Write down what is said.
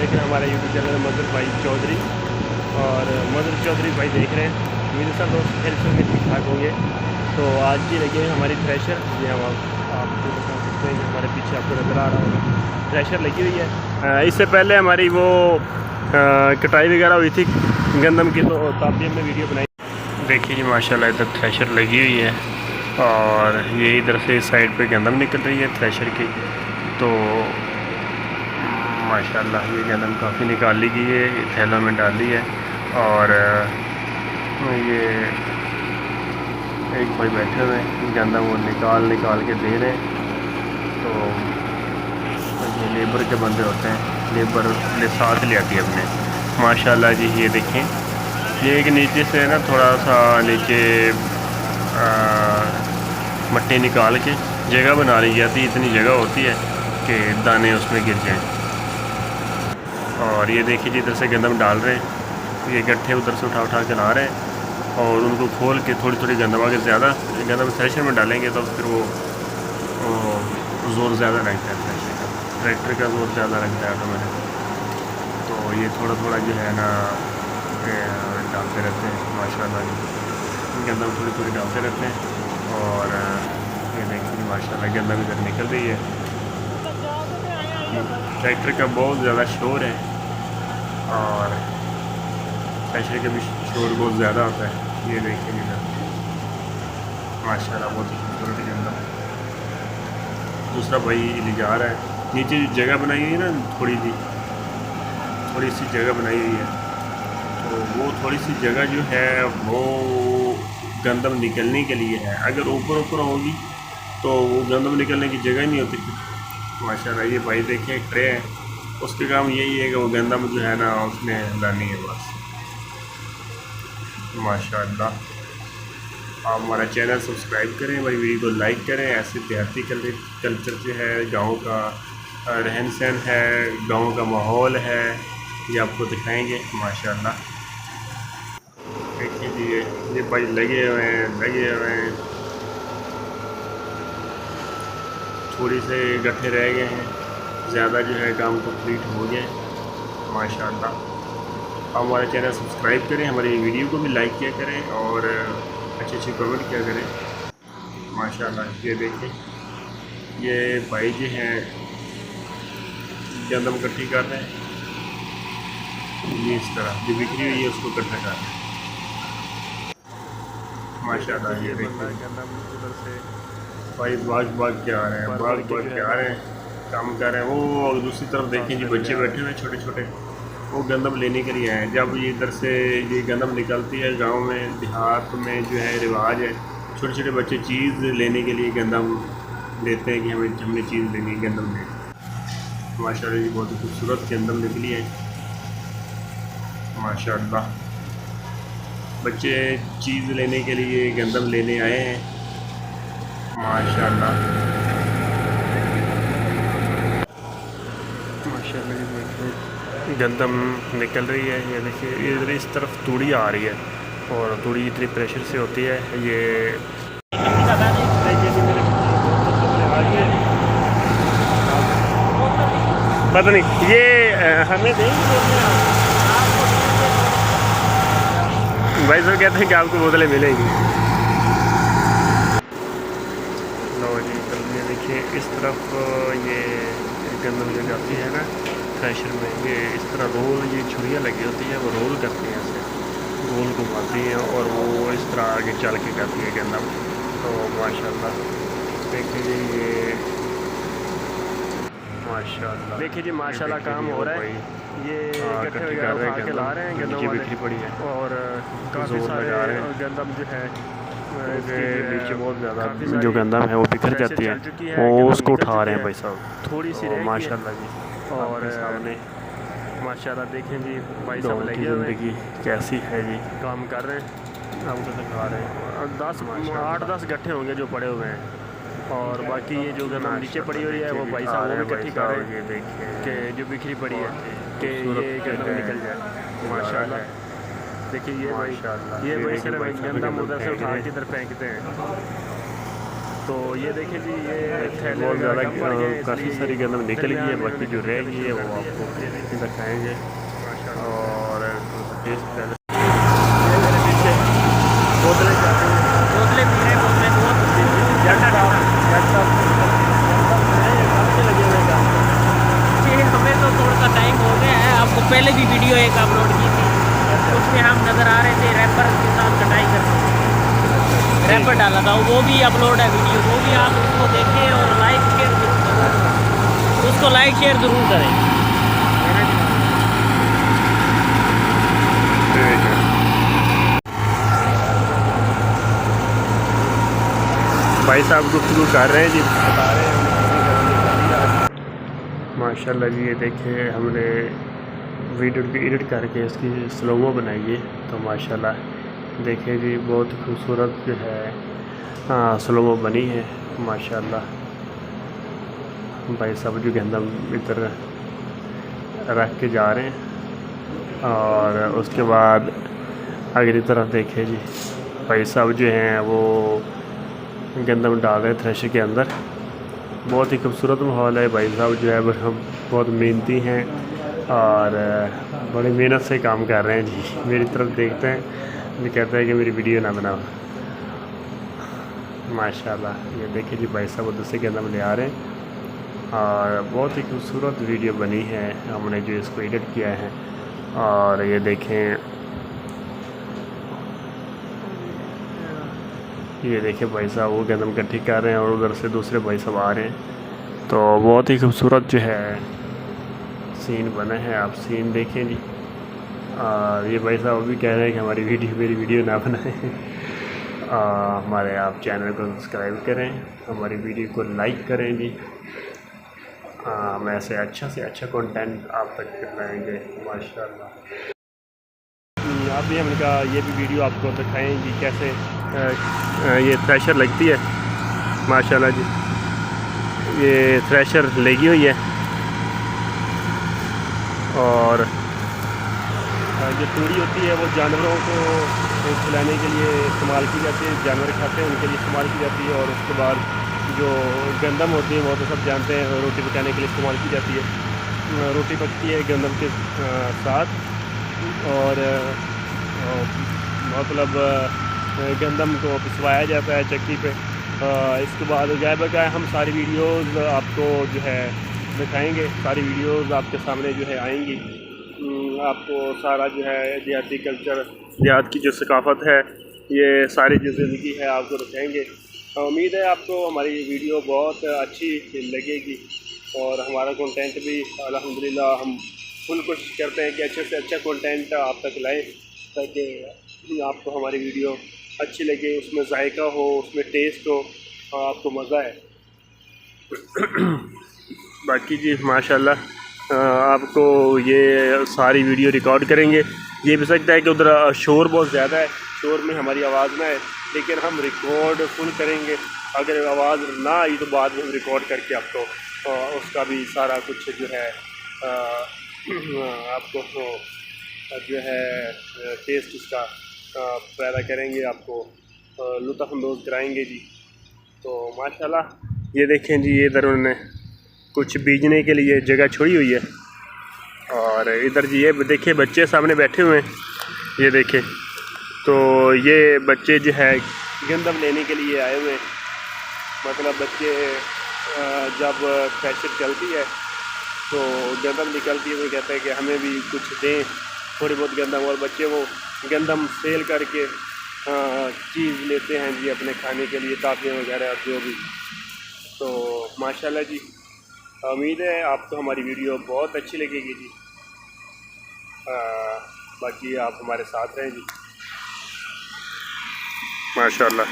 देख रहे हैं हमारे यूट्यूब चैनल मजहर भाई चौधरी। और मजहर चौधरी भाई देख रहे हैं, मेरे साथ दोस्त खैर में ठीक ठाक होंगे। तो आज की लगी है हमारी थ्रेशर, ये हम आपको बता सकते हैं कि हमारे पीछे आपको नज़र आ रहा होगा थ्रेशर लगी हुई है। इससे पहले हमारी वो कटाई वगैरह हुई थी गंदम की, तो तब भी हमने वीडियो बनाई। देखिए जी माशाल्लाह इधर थ्रेशर लगी हुई है और ये इधर से इस साइड पे गंदम निकल रही है थ्रेशर की। तो माशाल्लाह ये गंदम काफ़ी निकाल ली गई है, थैलों में डाली है। और ये एक भाई बैठे हुए हैं गंदम वो निकाल के दे रहे हैं। तो ये लेबर के बंदे होते हैं, लेबर ले साथ ले आती है अपने। माशाल्लाह जी ये देखें, ये एक नीचे से ना थोड़ा सा नीचे मट्टी निकाल के जगह बना ली जाती है, इतनी जगह होती है कि दाने उसमें गिर जाएं। और ये देखिए जी इधर से गंदम डाल रहे हैं, ये गट्ठे उधर से उठा के ला रहे हैं और उनको खोल के थोड़ी गंदम आगे ज़्यादा गंदम थ्रेशर में डालेंगे तो फिर वो ज़ोर ज़्यादा लगता है थ्रेशर का, ट्रैक्टर का ज़ोर ज़्यादा लगता है ऑटोमेटिक। तो ये थोड़ा जो है ना डालते रहते हैं माशाल्लाह जी, गंदम थोड़ी डालते रहते हैं। और ये देखिए माशाल्लाह गंदम इधर निकल रही है। ट्रैक्टर का बहुत ज़्यादा शोर है और थ्रेशर का भी शोर बहुत ज़्यादा होता है। ये देखिए इधर माशाल्लाह बहुत ही खूबसूरत गंदम। दूसरा भाई ले जा रहा है, नीचे जगह बनाई हुई है ना थोड़ी सी जगह बनाई हुई है, तो वो थोड़ी सी जगह जो है वो गंदम निकलने के लिए है। अगर ऊपर होगी तो वो गंदम निकलने की जगह ही नहीं होती। माशाल्लाह ये भाई देखें एक ट्रे है, उसके काम यही है कि वो गंदम जो है ना उसमें लानी है बस। माशाल्लाह आप हमारा चैनल सब्सक्राइब करें भाई, वीडियो को लाइक करें। ऐसे देहाती कल्चर जो है, गाँव का रहन सहन है, गाँव का माहौल है, ये आपको दिखाएंगे माशाल्लाह। देखिए जी ये भाई लगे हुए हैं, थोड़ी से गट्ठे रह गए हैं, ज़्यादा जो है काम कंप्लीट हो गया है माशाल्लाह। आप हमारा चैनल सब्सक्राइब करें, हमारी वीडियो को भी लाइक किया करें और अच्छे कमेंट किया करें माशाल्लाह। ये देखें ये भाई जी हैं गंदम इकट्ठी कर रहे हैं, ये इस तरह जो बिक्री हुई है उसको इकट्ठा कर रहे हैं माशाल्लाह। ये देखिए गंदम उधर से भाई भाग के आ रहे हैं, काम कर रहे हैं। वो दूसरी तरफ देखें जी बच्चे बैठे हुए छोटे, वो गंदम लेने के लिए आए हैं। जब ये इधर से ये गंदम निकलती है, गांव में देहात में जो है रिवाज है, छोटे बच्चे चीज़ लेने के लिए गंदम लेते हैं कि हमने चीज़ लेनी है, गंदम लेनी। माशाल्लाह ये बहुत ही खूबसूरत गंदम निकली है माशाल्लाह। बच्चे चीज़ लेने के लिए गंदम लेने आए हैं माशाल्लाह। गंदम निकल रही है, ये देखिए इधर इस तरफ तूड़ी आ रही है और तूड़ी इतनी प्रेशर से होती है। ये पता नहीं ये हमें देंगे भाई साहब, कहते हैं कि आपको बोतलें मिलेंगी। लो जी ये देखिए इस तरफ ये गंदम जो जाती है ना थ्रेशर में, ये इस तरह रोल, ये छुरियाँ लगी होती है, वो रोल करती हैं, ऐसे गोल घुमाती हैं और वो इस तरह आगे चल के करती है गंदम। तो माशाल्लाह देखिए ये माशाल्लाह, देखिए जी माशाल्लाह काम हो रहा है। ये गट्ठे वगैरह उठा के ला रहे हैं गंदम वाले, बिक्री पड़ी है और काफ़ी सारे गंदम जो है नीचे बहुत ज़्यादा जो गंदम है वो बिखर जाती है, वो उसको उठा रहे हैं भाई साहब थोड़ी सी माशाल्लाह जी। और सामने माशाल्लाह देखें जी भाई साहब लगे ज़िंदगी कैसी है जी, काम कर रहे हैं, हमको दिखा रहे हैं। 8-10 गट्ठे होंगे जो पड़े हुए हैं और बाकी ये जो गंदम नीचे पड़ी हुई है वो भाई साहब वो भी इकट्ठी कर रहे हैं। देखिए कि जो बिखरी पड़ी है कि ये गंदम निकल जाए माशाल्लाह। देखिए ये भाई सिर्फ गंदम उधर से उठा के इधर फेंकते हैं तो ये देखिए जी, ये बहुत ज़्यादा काफ़ी सारी गंदम निकल गई है, बाकी जो रह गई है वो आपको दिखाएँगे। और टेस्ट पहले बोतलें बोतलें पी रहे हैं, बोतलें बहुत हमें तो थोड़ा सा टाइम हो गया है। आपको पहले भी वीडियो एक अपलोड की थी, उसमें हम नज़र आ रहे थे रैपर के साथ कटाई करते, रैपर डाला था, वो भी अपलोड है वीडियो, वो भी आप उसको देखें और लाइक शेयर, उसको लाइक शेयर ज़रूर करें। भाई साहब गुफ्तगू कर रहे हैं जी, बता रहे हैं माशाल्लाह जी। ये देखिए हमने वीडियो की एडिट करके इसकी स्लोमो बनाई है, तो माशाल्लाह देखिए जी बहुत खूबसूरत जो है स्लोमो बनी है माशाल्लाह। भाई साहब जो गंदम इधर रख के जा रहे हैं और उसके बाद अगली तरफ देखिए जी भाई साहब जो हैं वो गंदम डाल रहे हैं थ्रेशर के अंदर। बहुत ही खूबसूरत माहौल है। भाई साहब जो है बहुत मेहनती हैं और बड़ी मेहनत से काम कर रहे हैं जी। मेरी तरफ देखते हैं, ये कहते हैं कि मेरी वीडियो ना बनाओ। माशाल्लाह ये देखिए जी भाई साहब उधर से गंदम ले आ रहे हैं और बहुत ही खूबसूरत वीडियो बनी है, हमने जो इसको एडिट किया है। और ये देखें, ये देखिए भाई साहब वो गंदम इकट्ठी कर रहे हैं और उधर से दूसरे भाई साहब आ रहे हैं। तो बहुत ही खूबसूरत जो है सीन बना है, आप सीन देखें जी। और ये भाई साहब भी कह रहे हैं कि हमारी मेरी वीडियो ना बनाएं। हमारे आप चैनल को सब्सक्राइब करें, हमारी वीडियो को लाइक करें जी। हम ऐसे अच्छा से अच्छा कंटेंट आप तक लाएंगे माशाल्लाह। आप भी हमने कहा ये भी वीडियो आपको दिखाएंगी कैसे ये थ्रेशर लगती है माशाल्लाह जी। ये थ्रेशर लगी हुई है और जो तूड़ी होती है वो जानवरों को खिलाने के लिए इस्तेमाल की जाती है, जानवर खाते हैं उनके लिए इस्तेमाल की जाती है। और उसके बाद जो गंदम होती है वो तो सब जानते हैं रोटी पकाने के लिए इस्तेमाल की जाती है। रोटी पकती है गंदम के साथ और मतलब गंदम को पिसवाया जाता है चक्की पे। इसके बाद जाए बकाया हम सारी वीडियोस आपको जो है दिखाएंगे, सारी वीडियोस आपके सामने जो है आएंगी। आपको सारा जो है देहाती कल्चर, देहात की जो सकाफ़त है, ये सारी जो ज़िंदगी है आपको दिखाएंगे। उम्मीद है आपको हमारी वीडियो बहुत अच्छी लगेगी और हमारा कंटेंट भी अल्हम्दुलिल्लाह हम फुल कोशिश करते हैं कि अच्छे से अच्छा कंटेंट आप तक लाएँ, ताकि आपको हमारी वीडियो अच्छी लगे, उसमें जायका हो, उसमें टेस्ट हो और आपको मज़ा आए। बाकी जी माशाल्लाह आपको ये सारी वीडियो रिकॉर्ड करेंगे। ये भी सकता है कि उधर शोर बहुत ज़्यादा है, शोर में हमारी आवाज़ ना आए, लेकिन हम रिकॉर्ड फुल करेंगे। अगर आवाज़ ना आई तो बाद में हम रिकॉर्ड करके आपको उसका भी सारा कुछ जो है आपको जो है टेस्ट इसका पैदा करेंगे, आपको लुत्फ़अंदोज़ कराएंगे जी। तो माशाल्लाह ये देखें जी, ये इधर उन्होंने कुछ बीजने के लिए जगह छोड़ी हुई है और इधर जी ये देखिए बच्चे सामने बैठे हुए हैं, ये देखें। तो ये बच्चे जो है गंदम लेने के लिए आए हुए हैं। मतलब बच्चे जब फैशन चलती है तो गंदम निकलती है तो कहते हैं कि हमें भी कुछ दें थोड़ी बहुत गंदम, और बच्चे वो गंदम सेल करके चीज़ लेते हैं जी अपने खाने के लिए, टाफियाँ वगैरह जो भी। तो माशाल्लाह जी उम्मीद है आपको हमारी वीडियो बहुत अच्छी लगेगी जी। बाकी आप हमारे साथ रहें जी माशाल्लाह।